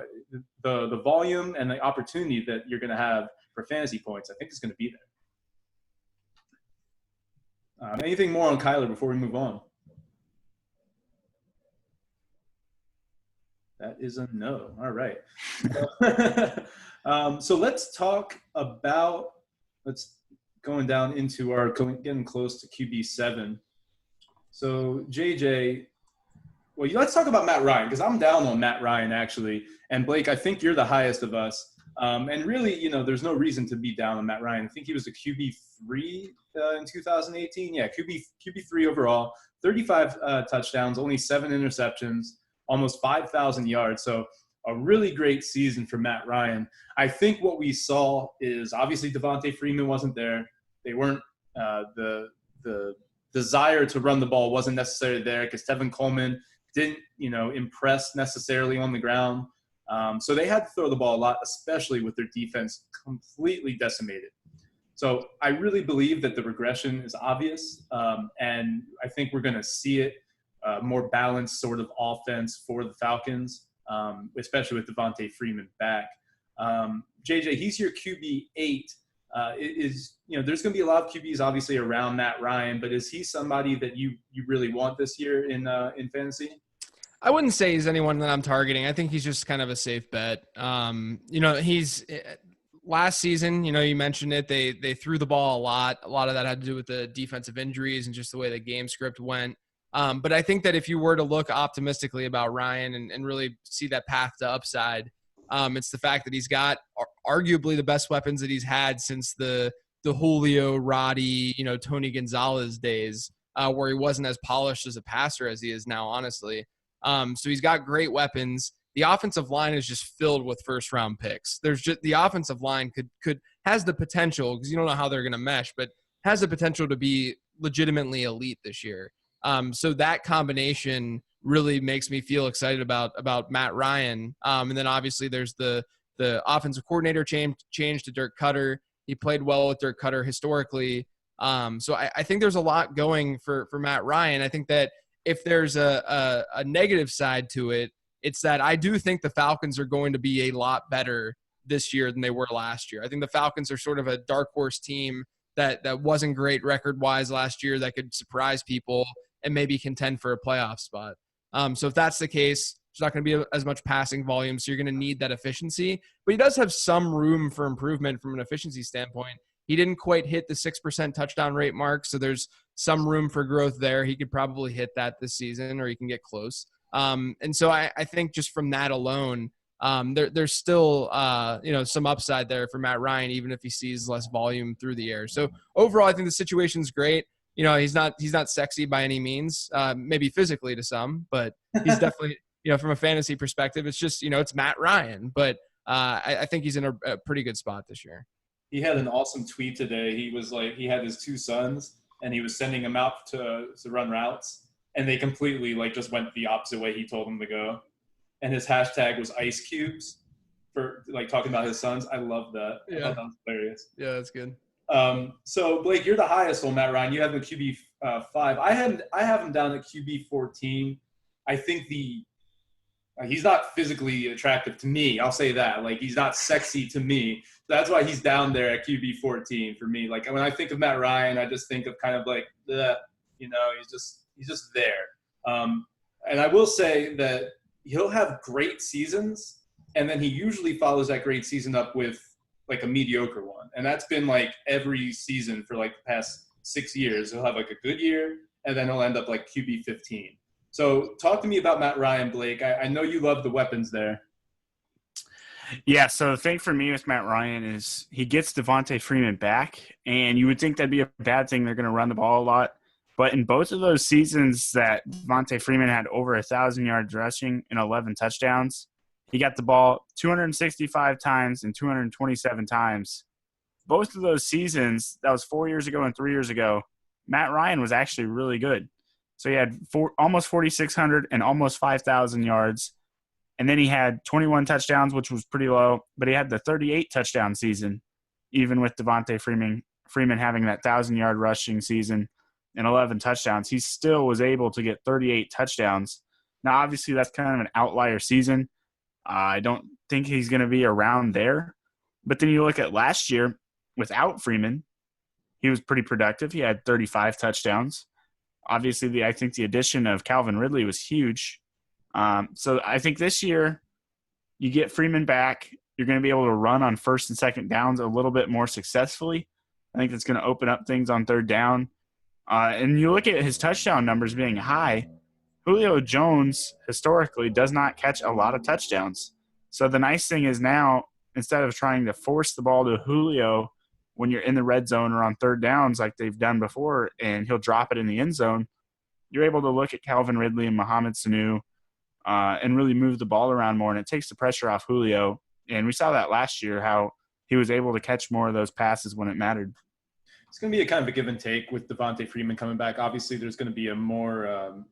the volume and the opportunity that you're going to have for fantasy points, I think is going to be there. Anything more on Kyler before we move on? That is a no. All right. So let's talk about going down into getting close to QB 7. So JJ, well, let's talk about Matt Ryan because I'm down on Matt Ryan actually. And Blake, I think you're the highest of us. And really, there's no reason to be down on Matt Ryan. I think he was a QB3 in 2018. Yeah, QB3 overall, 35 touchdowns, only 7 interceptions, almost 5,000 yards. So a really great season for Matt Ryan. I think what we saw is obviously Devontae Freeman wasn't there. They weren't the desire to run the ball wasn't necessarily there because Tevin Coleman didn't, impress necessarily on the ground. So they had to throw the ball a lot, especially with their defense completely decimated. So I really believe that the regression is obvious, and I think we're going to see it, more balanced sort of offense for the Falcons, especially with Devontae Freeman back. JJ, he's your QB8. There's going to be a lot of QBs obviously around Matt Ryan, but is he somebody that you really want this year in fantasy? I wouldn't say he's anyone that I'm targeting. I think he's just kind of a safe bet. He's last season, you mentioned it. They threw the ball a lot. A lot of that had to do with the defensive injuries and just the way the game script went. But I think that if you were to look optimistically about Ryan and really see that path to upside, it's the fact that he's got arguably the best weapons that he's had since the Julio, Roddy, Tony Gonzalez days, where he wasn't as polished as a passer as he is now, honestly. So he's got great weapons. The offensive line is just filled with first round picks. The offensive line has the potential, because you don't know how they're going to mesh, but has the potential to be legitimately elite this year. So that combination really makes me feel excited about Matt Ryan. And then obviously there's the offensive coordinator change to Dirk Cutter. He played well with Dirk Cutter historically. So I think there's a lot going for Matt Ryan. I think that if there's a negative side to it, it's that I do think the Falcons are going to be a lot better this year than they were last year. I think the Falcons are sort of a dark horse team that wasn't great record-wise last year that could surprise people and maybe contend for a playoff spot. So if that's the case, there's not going to be as much passing volume, so you're going to need that efficiency. But he does have some room for improvement from an efficiency standpoint. He didn't quite hit the 6% touchdown rate mark, so there's some room for growth there. He could probably hit that this season, or he can get close. And so I think just from that alone, there's still some upside there for Matt Ryan, even if he sees less volume through the air. So overall, I think the situation's great. He's not sexy by any means, maybe physically to some, but he's definitely, from a fantasy perspective, it's just, it's Matt Ryan. But I think he's in a pretty good spot this year. He had an awesome tweet today. He was like, he had his two sons and he was sending them out to run routes, and they completely just went the opposite way he told them to go. And his hashtag was ice cubes for talking about his sons. I love that. Yeah. I thought that was hilarious. Yeah, that's good. So Blake, you're the highest on Matt Ryan. You have the QB 5. I have him down at QB 14. I think he's not physically attractive to me. I'll say that. He's not sexy to me. That's why he's down there at QB 14 for me. When I think of Matt Ryan, I just think of kind of he's just there. And I will say that he'll have great seasons, and then he usually follows that great season up with a mediocre one. And that's been every season for the past 6 years. He'll have a good year, and then he'll end up QB 15. So talk to me about Matt Ryan, Blake. I know you love the weapons there. Yeah, so the thing for me with Matt Ryan is he gets Devontae Freeman back, and you would think that'd be a bad thing. They're going to run the ball a lot. But in both of those seasons that Devontae Freeman had over 1,000 yards rushing and 11 touchdowns, he got the ball 265 times and 227 times. Both of those seasons, that was 4 years ago and 3 years ago, Matt Ryan was actually really good. So he had almost 4,600 and almost 5,000 yards. And then he had 21 touchdowns, which was pretty low. But he had the 38 touchdown season, even with Devontae Freeman having that 1,000-yard rushing season and 11 touchdowns. He still was able to get 38 touchdowns. Now, obviously, that's kind of an outlier season. I don't think he's going to be around there. But then you look at last year without Freeman, he was pretty productive. He had 35 touchdowns. Obviously, I think the addition of Calvin Ridley was huge. So I think this year you get Freeman back. You're going to be able to run on first and second downs a little bit more successfully. I think that's going to open up things on third down. And you look at his touchdown numbers being high. Julio Jones historically does not catch a lot of touchdowns. So the nice thing is now, instead of trying to force the ball to Julio when you're in the red zone or on third downs like they've done before, and he'll drop it in the end zone, you're able to look at Calvin Ridley and Mohamed Sanu and really move the ball around more, and it takes the pressure off Julio. And we saw that last year, how he was able to catch more of those passes when it mattered. It's going to be a kind of a give and take with Devontae Freeman coming back. Obviously, there's going to be a more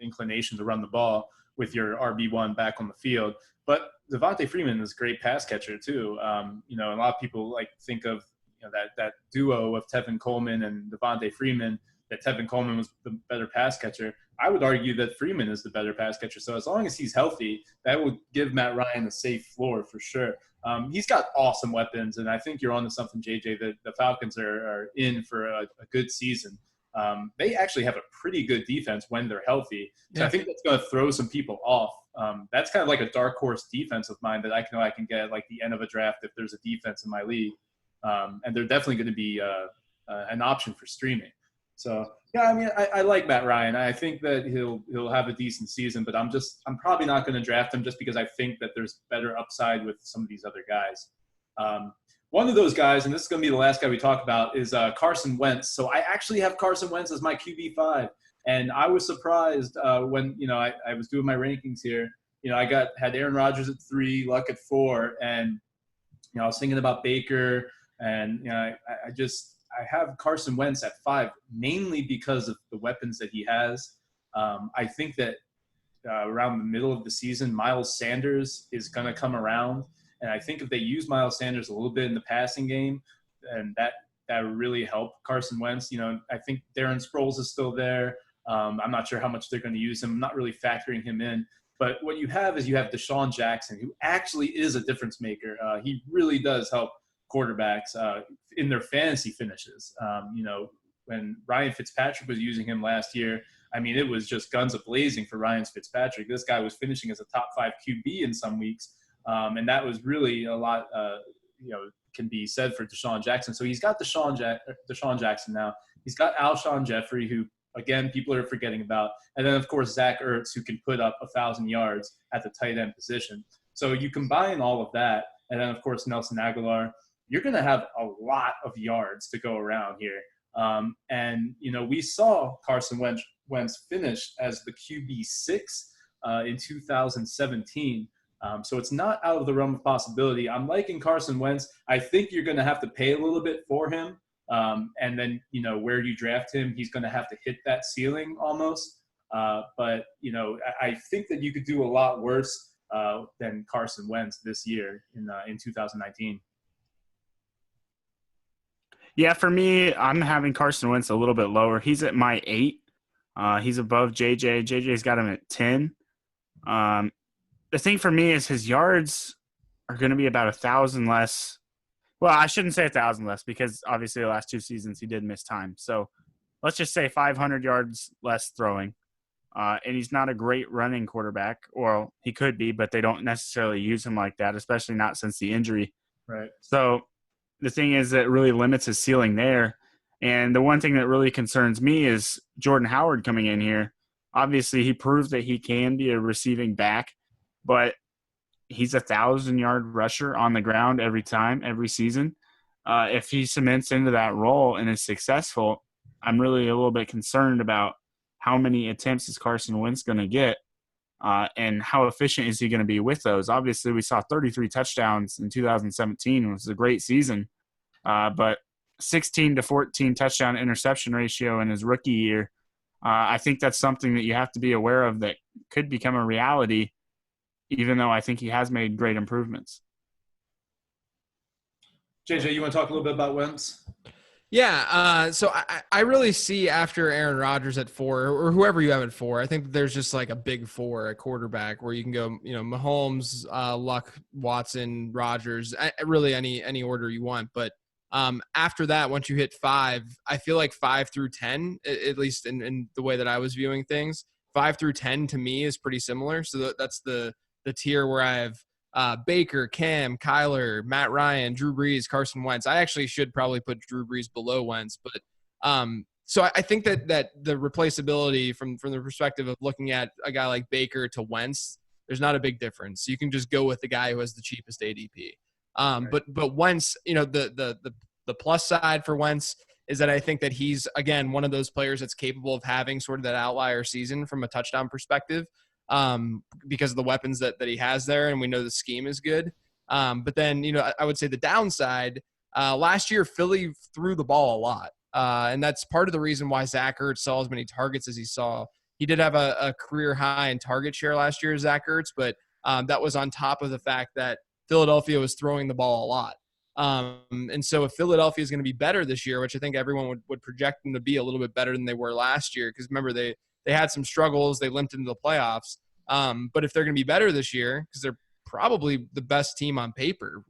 inclination to run the ball with your RB1 back on the field. But Devontae Freeman is a great pass catcher too. You know, a lot of people think of that duo of Tevin Coleman and Devontae Freeman, that Tevin Coleman was the better pass catcher. I would argue that Freeman is the better pass catcher. So as long as he's healthy, that would give Matt Ryan a safe floor for sure. He's got awesome weapons, and I think you're onto something, JJ, that the Falcons are in for a good season. They actually have a pretty good defense when they're healthy. So yeah. I think that's going to throw some people off. That's kind of like a dark horse defense of mine that I know I can get at like the end of a draft if there's a defense in my league. And they're definitely going to be an option for streaming. So, yeah, I mean, I like Matt Ryan. I think that he'll have a decent season, but I'm probably not going to draft him just because I think that there's better upside with some of these other guys. One of those guys, and this is going to be the last guy we talk about, is Carson Wentz. So I actually have Carson Wentz as my QB5, and I was surprised when I was doing my rankings here. I had Aaron Rodgers at 3, Luck at 4, and I was thinking about Baker, and I have Carson Wentz at 5, mainly because of the weapons that he has. I think that around the middle of the season, Miles Sanders is going to come around. And I think if they use Miles Sanders a little bit in the passing game, and that would really help Carson Wentz. I think Darren Sproles is still there. I'm not sure how much they're going to use him. I'm not really factoring him in. But what you have is you have Deshaun Jackson, who actually is a difference maker. He really does help quarterbacks in their fantasy finishes. When Ryan Fitzpatrick was using him last year, I mean, it was just guns a-blazing for Ryan Fitzpatrick. This guy was finishing as a top 5 QB in some weeks. And that was really a lot, can be said for Deshaun Jackson. So he's got Deshaun Jackson now. He's got Alshon Jeffrey, who, again, people are forgetting about. And then, of course, Zach Ertz, who can put up 1,000 yards at the tight end position. So you combine all of that, and then, of course, Nelson Aguilar, you're going to have a lot of yards to go around here. We saw Carson Wentz finish as the QB6 in 2017. So it's not out of the realm of possibility. I'm liking Carson Wentz. I think you're going to have to pay a little bit for him. And then, where you draft him, he's going to have to hit that ceiling almost. But I think that you could do a lot worse than Carson Wentz this year in 2019. Yeah, for me, I'm having Carson Wentz a little bit lower. He's at my 8. He's above JJ. JJ's got him at 10. The thing for me is his yards are going to be about 1,000 less. Well, I shouldn't say 1,000 less because obviously the last 2 seasons he did miss time. So let's just say 500 yards less throwing. And he's not a great running quarterback. Or he could be, but they don't necessarily use him like that, especially not since the injury. Right. So the thing is that it really limits his ceiling there. And the one thing that really concerns me is Jordan Howard coming in here. Obviously, he proved that he can be a receiving back, but he's 1,000-yard rusher on the ground every season. If he cements into that role and is successful, I'm really a little bit concerned about how many attempts is Carson Wentz going to get and how efficient is he going to be with those. Obviously, we saw 33 touchdowns in 2017, which was a great season, but 16 to 14 touchdown interception ratio in his rookie year. I think that's something that you have to be aware of that could become a reality, even though I think he has made great improvements. JJ, you want to talk a little bit about Wentz? Yeah, so I really see after Aaron Rodgers at 4, or whoever you have at 4, I think there's just like a big 4 at quarterback where you can go, Mahomes, Luck, Watson, Rodgers, really any order you want. But after that, once you hit 5, I feel like 5 through 10, at least in the way that I was viewing things, 5 through 10 to me is pretty similar. So that's the tier where I have Baker, Cam, Kyler, Matt Ryan, Drew Brees, Carson Wentz. I actually should probably put Drew Brees below Wentz, but so I think that the replaceability from the perspective of looking at a guy like Baker to Wentz, there's not a big difference. You can just go with the guy who has the cheapest ADP. Right. But Wentz, the plus side for Wentz is that I think that he's, again, one of those players that's capable of having sort of that outlier season from a touchdown perspective. Because of the weapons that he has there, and we know the scheme is good. But then, I would say the downside, last year, Philly threw the ball a lot. And that's part of the reason why Zach Ertz saw as many targets as he saw, He did have a career high in target share last year, Zach Ertz, but that was on top of the fact that Philadelphia was throwing the ball a lot. And so if Philadelphia is going to be better this year, which I think everyone would project them to be a little bit better than they were last year, because remember, they had some struggles. They limped into the playoffs. But if they're going to be better this year, because they're probably the best team on paper,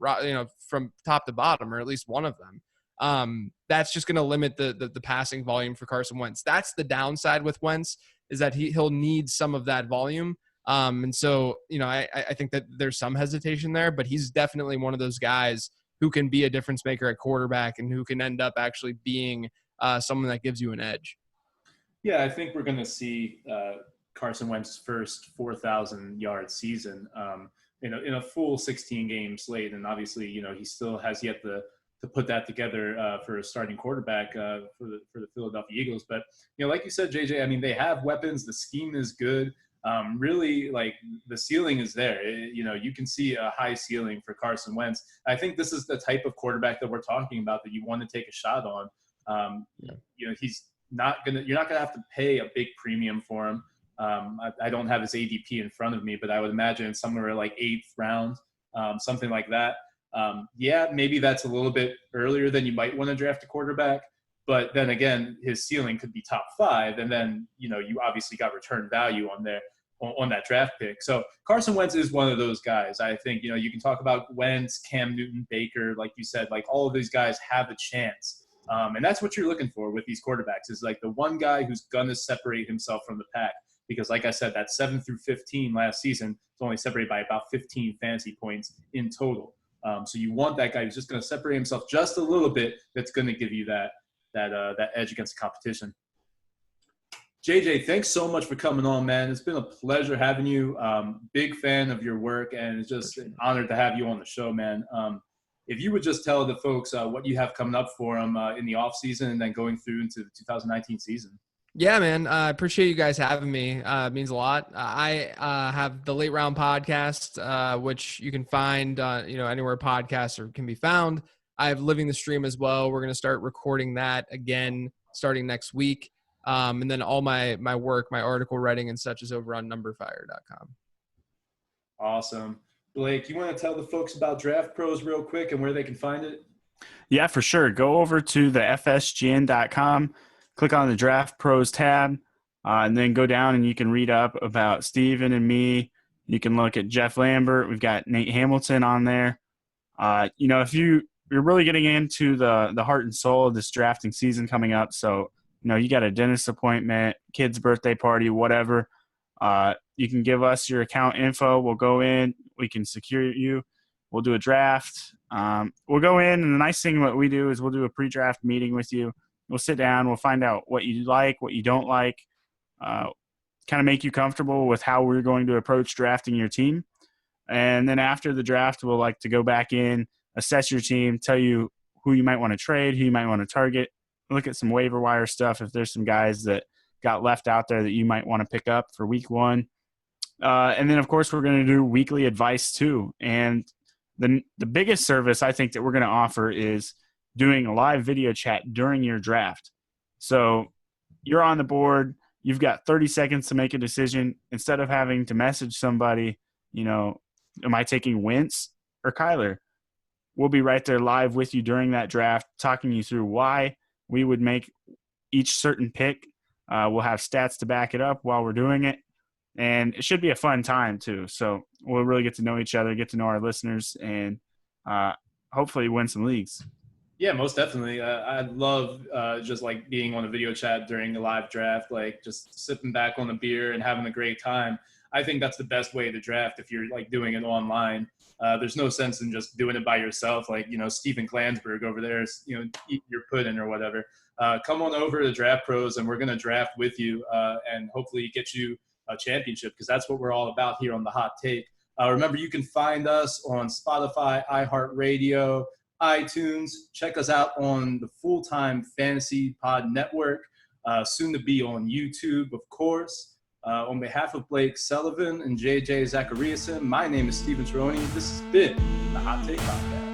from top to bottom, or at least one of them, that's just going to limit the passing volume for Carson Wentz. That's the downside with Wentz, is that he'll need some of that volume. And so, I think that there's some hesitation there, but he's definitely one of those guys who can be a difference maker at quarterback and who can end up actually being someone that gives you an edge. Yeah, I think we're going to see Carson Wentz's first 4,000-yard season in a full 16-game slate. And obviously, he still has yet to put that together for a starting quarterback for the Philadelphia Eagles. But, like you said, JJ, I mean, they have weapons. The scheme is good. Really, like, the ceiling is there. You can see a high ceiling for Carson Wentz. I think this is the type of quarterback that we're talking about that you want to take a shot on. He's not gonna. You're not gonna have to pay a big premium for him. I don't have his ADP in front of me, but I would imagine somewhere like 8th round, something like that. Maybe that's a little bit earlier than you might want to draft a quarterback. But then again, his ceiling could be top 5, and then you obviously got return value on that draft pick. So Carson Wentz is one of those guys. I think you can talk about Wentz, Cam Newton, Baker, like you said, like all of these guys have a chance, and that's what you're looking for with these quarterbacks, is like the one guy who's gonna separate himself from the pack. Because like I said, that 7 through 15 last season is only separated by about 15 fantasy points in total. So you want that guy who's just going to separate himself just a little bit. That's going to give you that edge against the competition. JJ, thanks so much for coming on, man. It's been a pleasure having you. Big fan of your work, and it's just an honor to have you on the show, man. If you would just tell the folks what you have coming up for them in the off season and then going through into the 2019 season. Yeah, man. I appreciate you guys having me. It means a lot. I have the Late Round podcast, which you can find anywhere podcasts can be found. I have Living the Stream as well. We're going to start recording that again starting next week. And then all my work, my article writing and such is over on numberfire.com. Awesome. Blake, you want to tell the folks about Draft Pros real quick and where they can find it? Yeah, for sure. Go over to the fsgn.com. Click on the Draft Pros tab, and then go down and you can read up about Steven and me. You can look at Jeff Lambert. We've got Nate Hamilton on there. If you're really getting into the heart and soul of this drafting season coming up, so, you got a dentist appointment, kid's birthday party, whatever, you can give us your account info. We'll go in. We can secure you. We'll do a draft. We'll go in, and the nice thing what we do is we'll do a pre-draft meeting with you. We'll sit down. We'll find out what you like, what you don't like, kind of make you comfortable with how we're going to approach drafting your team. And then after the draft, we'll like to go back in, assess your team, tell you who you might want to trade, who you might want to target, look at some waiver wire stuff if there's some guys that got left out there that you might want to pick up for week 1. And then, of course, we're going to do weekly advice too. And the biggest service I think that we're going to offer is doing a live video chat during your draft. So you're on the board, you've got 30 seconds to make a decision. Instead of having to message somebody, am I taking Wentz or Kyler? We'll be right there live with you during that draft, talking you through why we would make each certain pick. We'll have stats to back it up while we're doing it. And it should be a fun time too. So we'll really get to know each other, get to know our listeners, and hopefully win some leagues. Yeah, most definitely. I love just like being on a video chat during a live draft, like just sipping back on a beer and having a great time. I think that's the best way to draft if you're like doing it online. There's no sense in just doing it by yourself. Like, Stephen Klansberg over there is, eat your pudding or whatever. Come on over to Draft Pros and we're going to draft with you and hopefully get you a championship, because that's what we're all about here on The Hot Take. Remember, you can find us on Spotify, iHeartRadio, iTunes. Check us out on the Full-Time Fantasy Pod Network, soon to be on YouTube, of course. On behalf of Blake Sullivan and JJ Zacharison, my name is Steven Tironi. This has been the Hot Take Podcast.